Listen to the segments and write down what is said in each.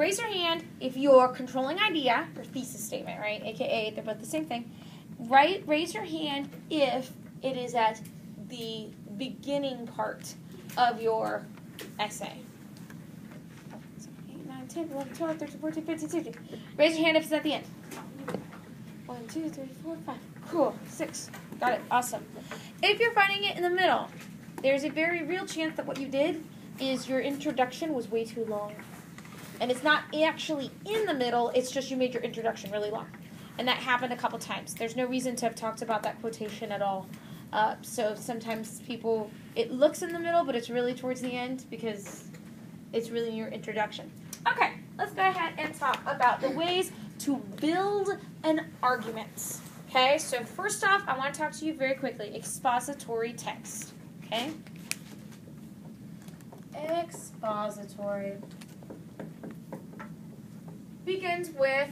raise your hand if your controlling idea, or thesis statement, right, aka they're both the same thing, right? Raise your hand if it is at the beginning part of your essay. 8, 9, 10, 11, 12, 13, 14, 15, 16. Raise your hand if it's at the end. 1, 2, 3, 4, 5. Cool. 6. Got it. Awesome. If you're finding it in the middle, there's a very real chance that what you did is your introduction was way too long. And it's not actually in the middle, it's just you made your introduction really long. And that happened a couple times. There's no reason to have talked about that quotation at all. So sometimes people, it looks in the middle, but it's really towards the end because it's really your introduction. Okay, let's go ahead and talk about the ways to build an argument. Okay, so first off, I want to talk to you very quickly. Expository text. Okay? Expository begins with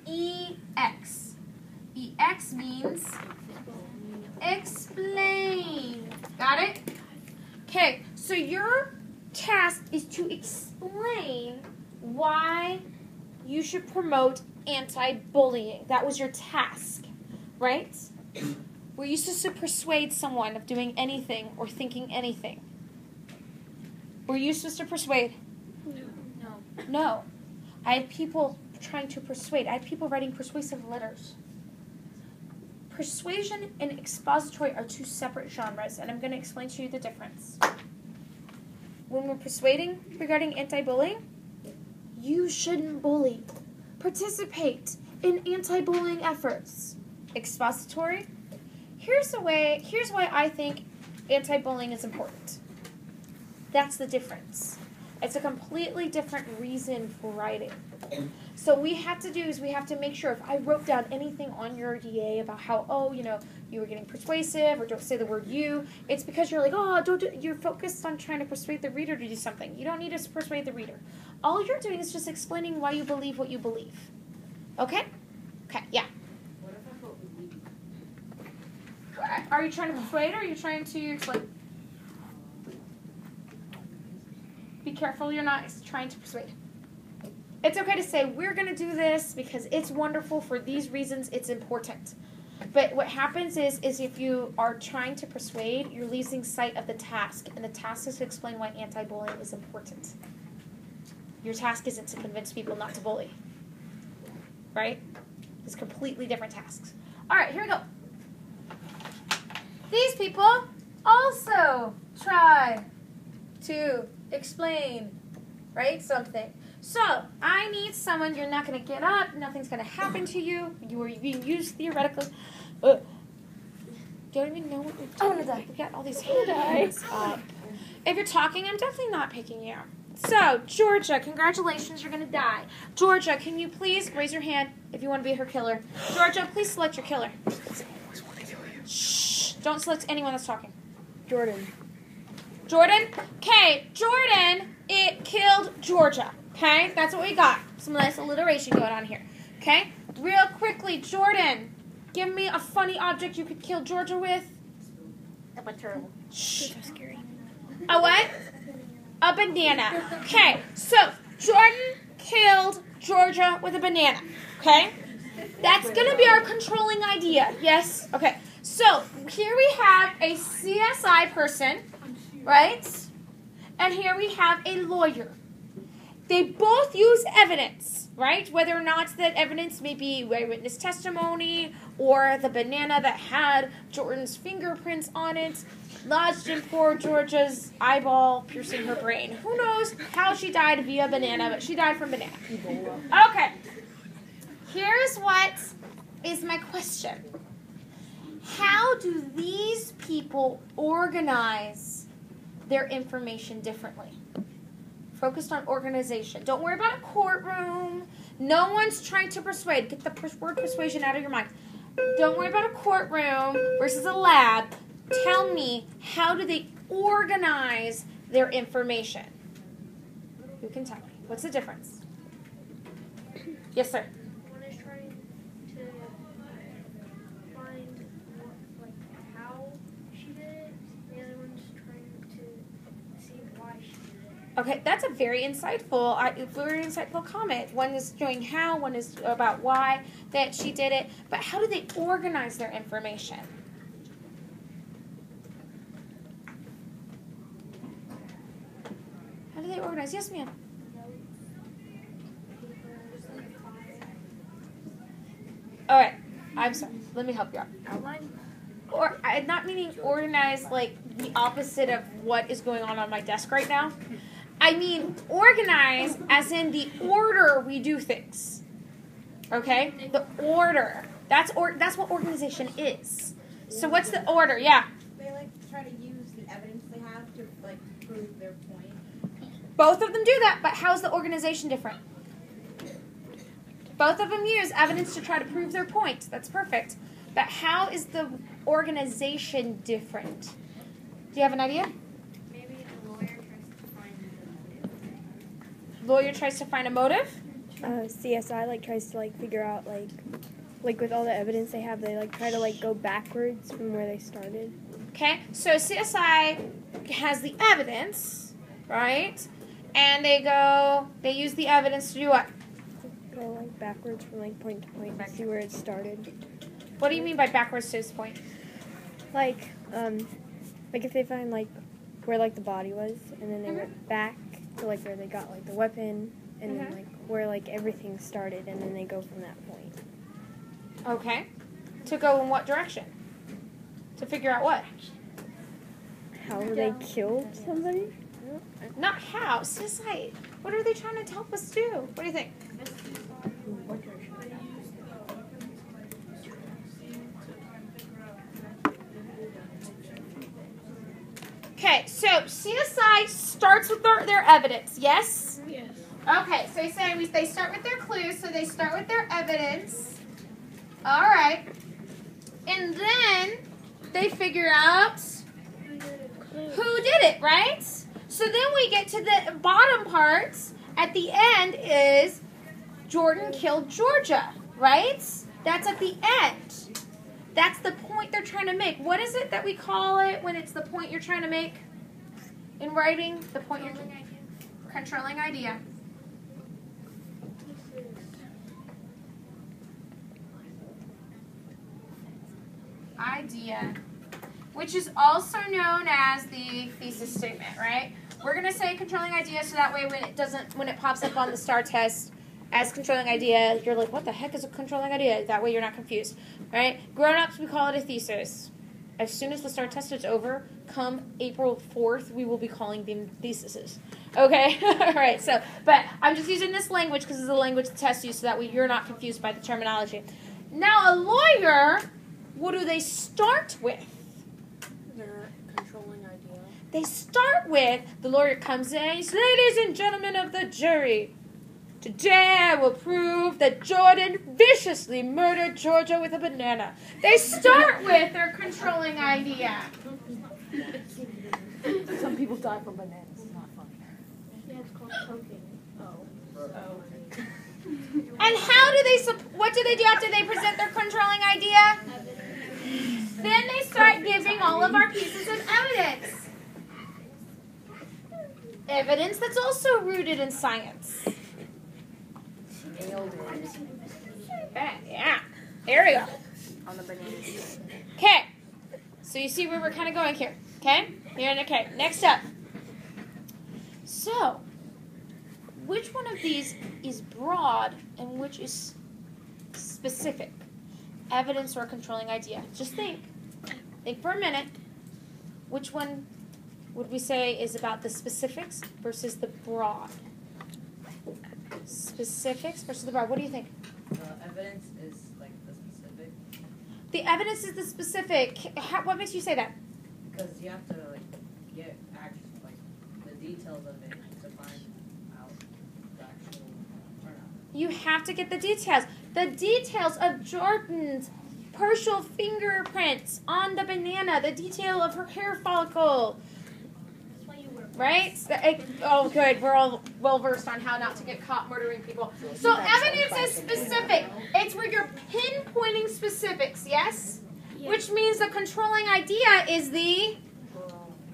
EX. EX means explain. Got it? Okay, so your task is to explain why you should promote anti-bullying. That was your task, right? Were you supposed to persuade someone of doing anything or thinking anything? Were you supposed to persuade? No. I had people trying to persuade. I had people writing persuasive letters. Persuasion and expository are two separate genres, and I'm going to explain to you the difference. When we're persuading regarding anti-bullying, you shouldn't bully. Participate in anti-bullying efforts. Expository, here's why I think anti-bullying is important. That's the difference. It's a completely different reason for writing. So what we have to do is we have to make sure if I wrote down anything on your DA about how, you were getting persuasive or don't say the word you, it's because you're like, you're focused on trying to persuade the reader to do something. You don't need to persuade the reader. All you're doing is just explaining why you believe what you believe. Okay? Okay, yeah. What if I put believe? Are you trying to persuade or are you trying to explain? Be careful you're not trying to persuade. It's okay to say, we're going to do this because it's wonderful for these reasons, it's important. But what happens is if you are trying to persuade, you're losing sight of the task. And the task is to explain why anti-bullying is important. Your task isn't to convince people not to bully. Right? It's completely different tasks. All right, here we go. These people also try to explain, right, something. So, I need someone, you're not going to get up, nothing's going to happen to you, you are being used theoretically. Don't even know what you're doing. I'm going to die. We've got all these hands up. If you're talking, I'm definitely not picking you. So, Georgia, congratulations, you're going to die. Georgia, can you please raise your hand if you want to be her killer? Georgia, please select your killer. Shh, don't select anyone that's talking. Jordan? Okay, Jordan, it killed Georgia. Okay, that's what we got. Some nice alliteration going on here. Okay, real quickly, Jordan, give me a funny object you could kill Georgia with. A turtle. Shh. So scary. A what? A banana. Okay, so Jordan killed Georgia with a banana. Okay, that's going to be our controlling idea. Yes? Okay, so here we have a CSI person, right? And here we have a lawyer. They both use evidence, right? Whether or not that evidence may be eyewitness testimony or the banana that had Jordan's fingerprints on it lodged in poor Georgia's eyeball, piercing her brain. Who knows how she died via banana, but she died from banana. Okay. Here's what is my question. How do these people organize their information differently? Focused on organization. Don't worry about a courtroom. No one's trying to persuade. Get the word persuasion out of your mind. Don't worry about a courtroom versus a lab. Tell me, how do they organize their information? Who can tell me? What's the difference? Yes, sir. One is trying to find how she did it. The other one's trying to see why she did it. Okay, that's a very insightful comment. One is showing how, one is about why that she did it. But how do they organize their information? How do they organize? Yes, ma'am. All right, I'm sorry. Let me help you out. Outline? Or I'm not meaning organize like the opposite of what is going on my desk right now. I mean organize as in the order we do things. Okay? The order. That's what organization is. So what's the order? Yeah. They try to use the evidence they have to prove their point. Both of them do that, but how's the organization different? Both of them use evidence to try to prove their point. That's perfect. But how is the organization different? Do you have an idea? Maybe the lawyer tries to find a motive. Lawyer tries to find a motive? CSI tries to figure out with all the evidence they have, they try to go backwards from where they started. Okay, so CSI has the evidence, right? And they use the evidence to do what? Go backwards from point to point and see where it started. What do you mean by backwards to this point? If they find where the body was, and then they went back to where they got the weapon, and then where everything started, and then they go from that point. Okay. To go in what direction? To figure out what? How they killed somebody? Not how. CSI. What are they trying to help us do? What do you think? Okay, so CSI starts with their evidence, yes? Yes. Okay, so you're saying they start with their clues, so they start with their evidence. All right. And then they figure out who did it, right? So then we get to the bottom part. At the end is Jordan killed Georgia, right? That's at the end. That's the point they're trying to make. What is it that we call it when it's the point you're trying to make in writing? The point you're controlling idea. Idea, which is also known as the thesis statement, right? We're gonna say controlling idea, so that way when it pops up on the STAR test as controlling idea, you're like, what the heck is a controlling idea? That way you're not confused, right? Grown-ups, we call it a thesis. As soon as the STAR test is over, come April 4th, we will be calling them theses. Okay? All right, but I'm just using this language because it's the language to test you, so that way you're not confused by the terminology. Now, a lawyer, what do they start with? Their controlling idea. They start with, the lawyer comes in and says, ladies and gentlemen of the jury, today I will prove that Jordan viciously murdered Georgia with a banana. They start with their controlling idea. Some people die from bananas. It's not funny. Yeah, it's called poking. And what do they do after they present their controlling idea? Then they start giving all of our pieces of evidence. Evidence that's also rooted in science. Yeah, there we go. On the bananas. Okay, so you see where we're kind of going here. Okay, okay. Next up. So, which one of these is broad and which is specific? Evidence or controlling idea? Just think. Think for a minute. Which one would we say is about the specifics versus the broad? Specifics versus the broad. What do you think? Evidence is the specific. The evidence is the specific. What makes you say that? Because you have to get the details of it to find out the actual turnout. You have to get the details. The details of Jordan's partial fingerprints on the banana. The detail of her hair follicle. That's why you work. Right? Oh, good. We're all well versed on how not to get caught murdering people. So evidence is specific. It's where you're pinpointing specifics, yes? Yeah. Which means the controlling idea is the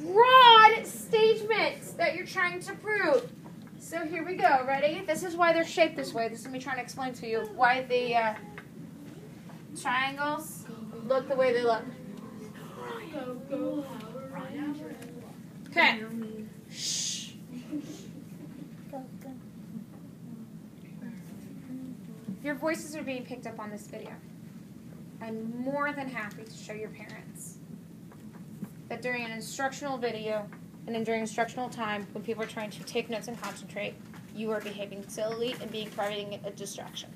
broad statements that you're trying to prove. So here we go. Ready? This is why they're shaped this way. This is me trying to explain to you why the triangles look the way they look. Okay. Shh. Your voices are being picked up on this video. I'm more than happy to show your parents that during an instructional video and during instructional time, when people are trying to take notes and concentrate, you are behaving silly and providing a distraction.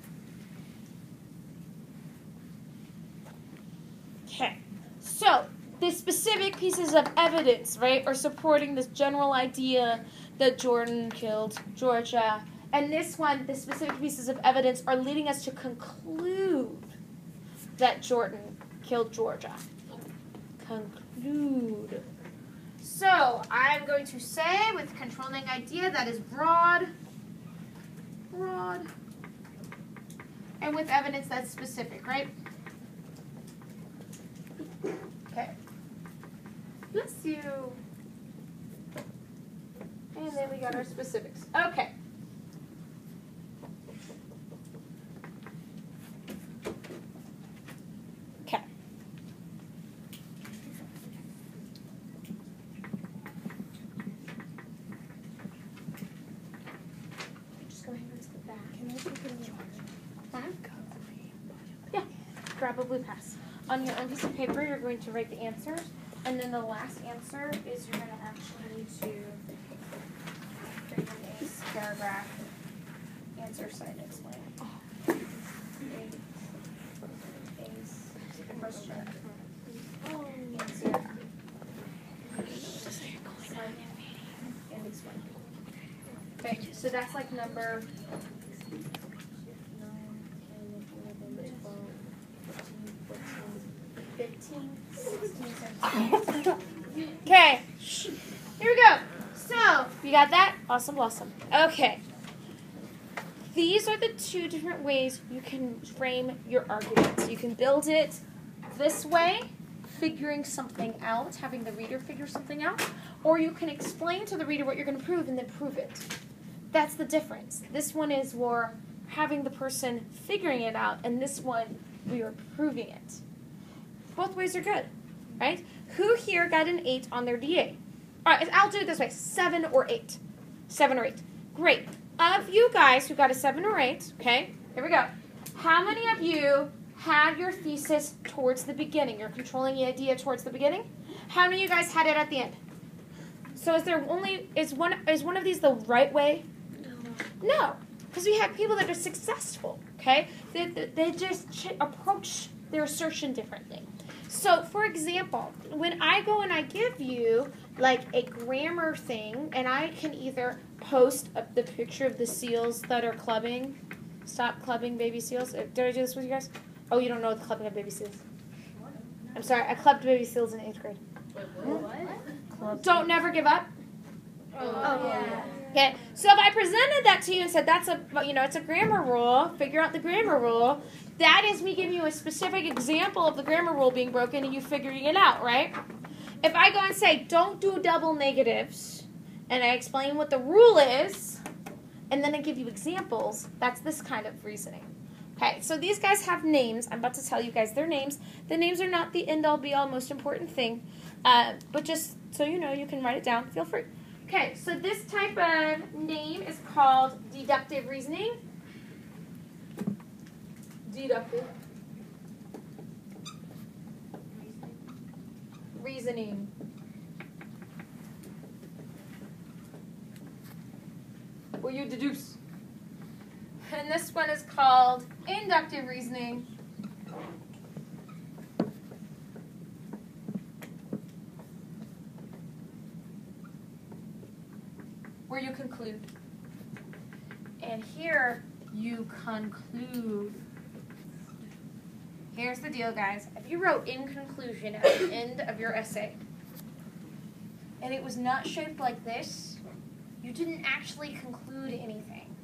Okay, so the specific pieces of evidence, right, are supporting this general idea that Jordan killed Georgia. And this one, the specific pieces of evidence are leading us to conclude that Jordan killed Georgia. Conclude. So I'm going to say with controlling idea that is broad, and with evidence that's specific, right? Okay. Bless you. And then we got our specifics. Okay. Grab a blue pass. On your own piece of paper, you're going to write the answers, and then the last answer is you're going to actually need to bring in a paragraph answer side explain. A question. Answer. And explain. Okay, so that's like number 15, 16, 17. Okay, here we go. So, you got that? Awesome, awesome. Okay. These are the two different ways you can frame your arguments. You can build it this way, figuring something out, having the reader figure something out, or you can explain to the reader what you're going to prove and then prove it. That's the difference. This one is we're having the person figuring it out, and this one, we are proving it. Both ways are good, right? Who here got an 8 on their DA? All right, I'll do it this way, 7 or 8. 7 or 8. Great. Of you guys who got a 7 or 8, okay, here we go. How many of you had your thesis towards the beginning? You're controlling the idea towards the beginning? How many of you guys had it at the end? So is one of these the right way? No, because we have people that are successful, okay? They just approach their assertion differently. So, for example, when I go and I give you like a grammar thing, and I can either post up the picture of the seals that are clubbing. Stop clubbing baby seals. Did I do this with you guys? Oh, you don't know the clubbing of baby seals. I'm sorry, I clubbed baby seals in 8th grade. What? Don't never give up. Oh, yeah. Okay, so if I presented that to you and said that's it's a grammar rule, figure out the grammar rule, that is me giving you a specific example of the grammar rule being broken and you figuring it out, right? If I go and say don't do double negatives, and I explain what the rule is, and then I give you examples, that's this kind of reasoning. Okay, so these guys have names. I'm about to tell you guys their names. The names are not the end-all, be-all, most important thing, but just so you know, you can write it down. Feel free. Okay, so this type of name is called deductive reasoning. Deductive reasoning. Where you deduce. And this one is called inductive reasoning. Where you conclude. And here you conclude. Here's the deal, guys. If you wrote in conclusion at the end of your essay, and it was not shaped like this, you didn't actually conclude anything.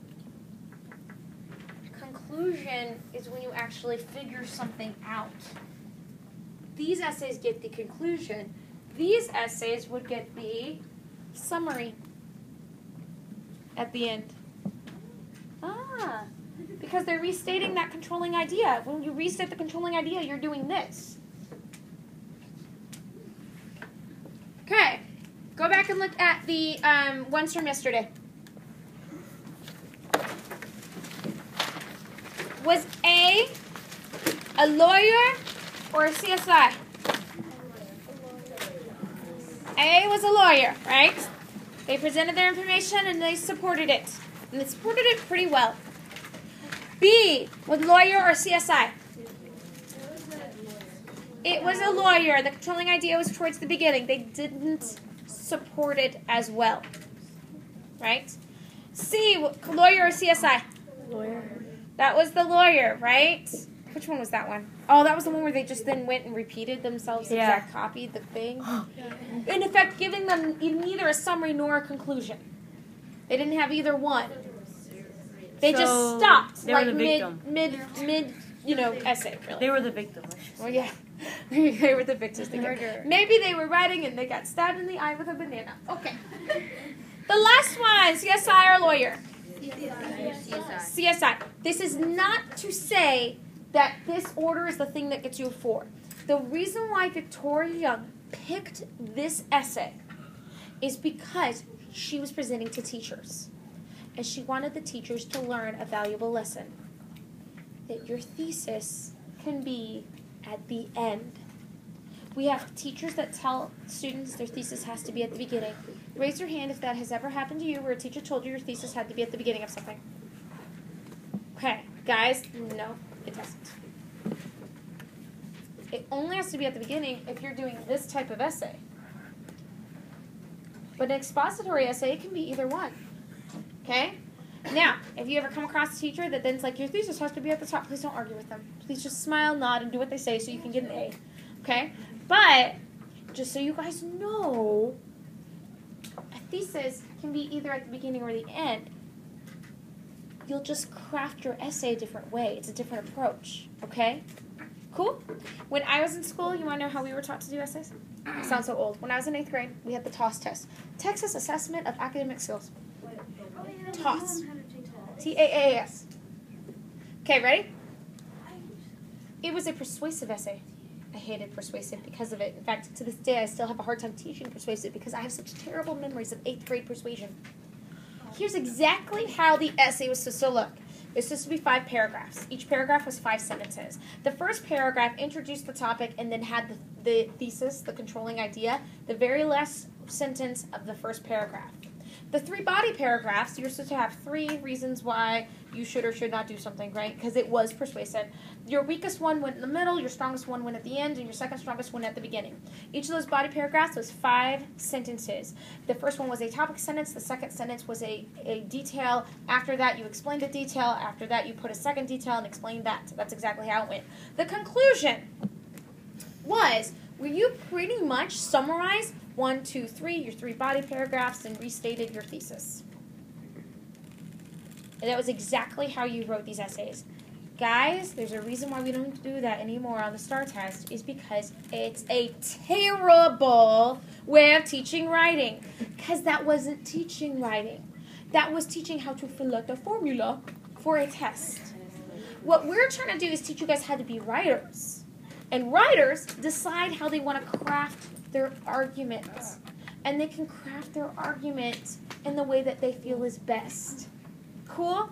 Conclusion is when you actually figure something out. These essays get the conclusion. these essays would get the summary at the end. Ah, because they're restating that controlling idea. When you restate the controlling idea, you're doing this. Okay, go back and look at the ones from yesterday. Was A lawyer or a CSI? A was a lawyer, right? They presented their information and they supported it. And they supported it pretty well. B was lawyer or CSI? It was a lawyer. The controlling idea was towards the beginning. They didn't support it as well. Right? C, lawyer or CSI? Lawyer. That was the lawyer, right? Which one was that one? Oh, that was the one where they just then went and repeated themselves, exact copied the thing. In effect, giving them neither a summary nor a conclusion. They didn't have either one. They just stopped, they were like the victim. mid, essay. Really. They were the victim. Well, yeah, they were the victims. Murderer. Maybe they were writing and they got stabbed in the eye with a banana. Okay. The last one, CSI or lawyer? CSI. This is not to say that this order is the thing that gets you a 4. The reason why Victoria Young picked this essay is because she was presenting to teachers. And she wanted the teachers to learn a valuable lesson. That your thesis can be at the end. We have teachers that tell students their thesis has to be at the beginning. Raise your hand if that has ever happened to you where a teacher told you your thesis had to be at the beginning of something. Okay, guys, no, it doesn't. It only has to be at the beginning if you're doing this type of essay. But an expository essay, it can be either one. Okay? Now, if you ever come across a teacher that then's like, your thesis has to be at the top, please don't argue with them. Please just smile, nod, and do what they say so you can get an A. Okay? But, just so you guys know, a thesis can be either at the beginning or the end. You'll just craft your essay a different way. It's a different approach. Okay? Cool? When I was in school, you want to know how we were taught to do essays? I sound so old. When I was in 8th grade, we had the TAAS test. Texas Assessment of Academic Skills. TAAS. TAAS. Okay, ready? It was a persuasive essay. I hated persuasive because of it. In fact, to this day, I still have a hard time teaching persuasive because I have such terrible memories of 8th grade persuasion. Here's exactly how the essay was supposed to look. It was supposed to be 5 paragraphs. Each paragraph was 5 sentences. The first paragraph introduced the topic and then had the thesis, the controlling idea, the very last sentence of the first paragraph. The 3 body paragraphs, you're supposed to have 3 reasons why you should or should not do something, right? Because it was persuasive. Your weakest one went in the middle, your strongest one went at the end, and your second strongest one at the beginning. Each of those body paragraphs was 5 sentences. The first one was a topic sentence, the second sentence was a detail. After that, you explained the detail. After that, you put a second detail and explained that. That's exactly how it went. The conclusion was where you pretty much summarized 1, 2, 3, your 3 body paragraphs, and restated your thesis. And that was exactly how you wrote these essays. Guys, there's a reason why we don't do that anymore on the STAR test is because it's a terrible way of teaching writing. Because that wasn't teaching writing. That was teaching how to fill out a formula for a test. What we're trying to do is teach you guys how to be writers. And writers decide how they want to craft their argument. And they can craft their argument in the way that they feel is best. Cool?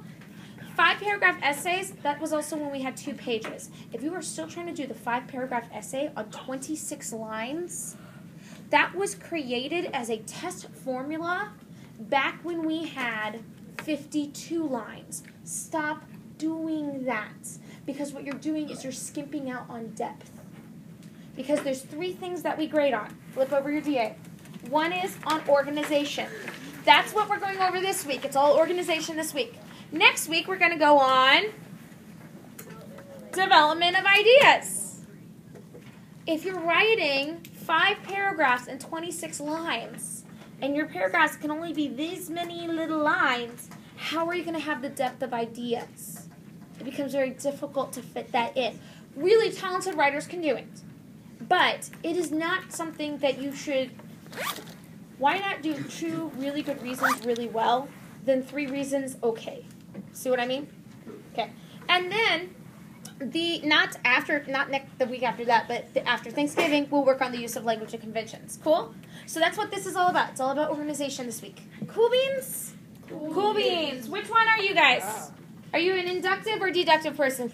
5-paragraph essays, that was also when we had 2 pages. If you were still trying to do the 5-paragraph essay on 26 lines, that was created as a test formula back when we had 52 lines. Stop doing that. Because what you're doing is you're skimping out on depth. Because there's 3 things that we grade on. Flip over your DA. One is on organization. That's what we're going over this week. It's all organization this week. Next week, we're going to go on development of ideas. If you're writing 5 paragraphs and 26 lines, and your paragraphs can only be these many little lines, how are you going to have the depth of ideas? It becomes very difficult to fit that in. Really talented writers can do it. But it is not something that you should. Why not do 2 really good reasons really well, then 3 reasons okay? See what I mean? Okay. And then the week after that, but after Thanksgiving, we'll work on the use of language and conventions. Cool? So that's what this is all about. It's all about organization this week. Cool beans? Cool beans. Which one are you guys? Are you an inductive or deductive person?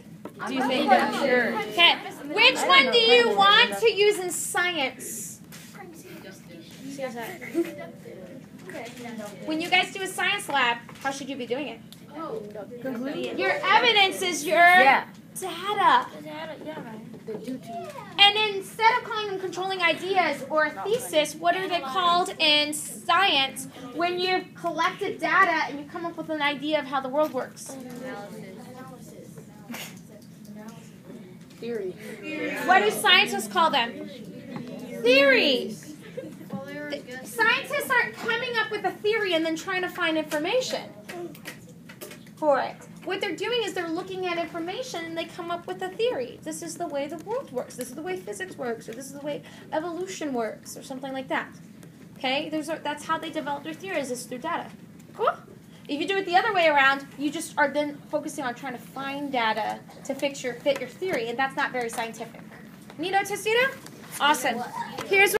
Do you think? Okay. Which one do you want to use in science? When you guys do a science lab, how should you be doing it? Your evidence is your data. And instead of calling them controlling ideas or a thesis, what are they called in science when you've collected data and you come up with an idea of how the world works? Theory. What do scientists call them? Theories. Scientists aren't coming up with a theory and then trying to find information for it. What they're doing is they're looking at information and they come up with a theory. This is the way the world works. This is the way physics works, or this is the way evolution works, or something like that. Okay? That's how they develop their theories, is through data. Cool? If you do it the other way around, you just are then focusing on trying to find data to fit your theory, and that's not very scientific. Neato, Testito? Awesome. Here's